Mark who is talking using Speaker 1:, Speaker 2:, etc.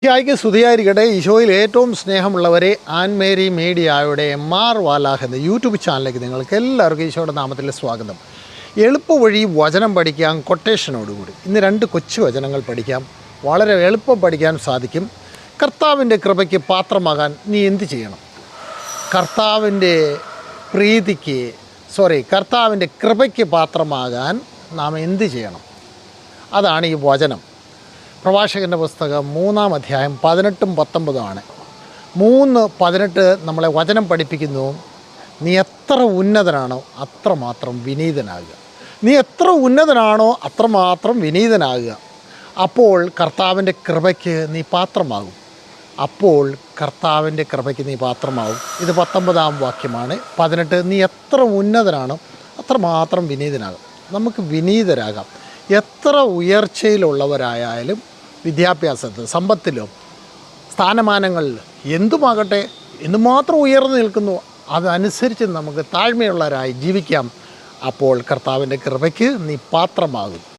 Speaker 1: യ്ക്ക് സ്തുതിയായിരിക്കട്ടെ. ഈശോയിൽ ഏറ്റവും സ്നേഹമുള്ളവരെ, ആൻമേരി മീഡിയയുടെ MR വാലാഹ് എന്ന യൂട്യൂബ് ചാനലിലേക്ക് നിങ്ങൾക്ക് എല്ലാവർക്കും ഈശോയുടെ നാമത്തിൽ സ്വാഗതം. എളുപ്പവഴി വചനം പഠിക്കാം കൊട്ടേഷനോടുകൂടി. ഇന്ന് 2 കൊച്ചു വചനങ്ങൾ പഠിക്കാം. വളരെ എളുപ്പം പഠിക്കാൻ സാധിക്കും. കർത്താവിൻ്റെ കൃപയ്ക്ക് പാത്രമാകാൻ നീ എന്ത് ചെയ്യണം? കർത്താവിൻ്റെ കൃപയ്ക്ക് പാത്രമാകാൻ നാം എന്ത് ചെയ്യണം? അതാണ് ഈ വചനം. പ്രഭാഷകൻ്റെ പുസ്തകം 3-ാം അധ്യായം 18-ഉം 19-ഉമാണ്. 3:18 നമ്മളെ വചനം പഠിപ്പിക്കുന്നു. നീ എത്ര ഉന്നതനാണോ അത്രമാത്രം വിനീതനാകുക. നീ എത്ര ഉന്നതനാണോ അത്രമാത്രം വിനീതനാകുക. അപ്പോൾ കർത്താവിൻ്റെ കൃപയ്ക്ക് നീ പാത്രമാകും. ഇത് 19-ാം വാക്യമാണ്. 18 നീ എത്ര ഉന്നതനാണോ അത്രമാത്രം വിനീതനാകും. നമുക്ക് വിനീതരാകാം. എത്ര ഉയർച്ചയിലുള്ളവരായാലും, വിദ്യാഭ്യാസത്തിൽ, സമ്പത്തിലോ, സ്ഥാനമാനങ്ങളിൽ എന്തുമാകട്ടെ, എന്തുമാത്രം ഉയർന്നു നിൽക്കുന്നു അതനുസരിച്ച് നമുക്ക് താഴ്മയുള്ളവരായി ജീവിക്കാം. അപ്പോൾ കർത്താവിൻ്റെ കൃപയ്ക്ക് നീ പാത്രമാകും.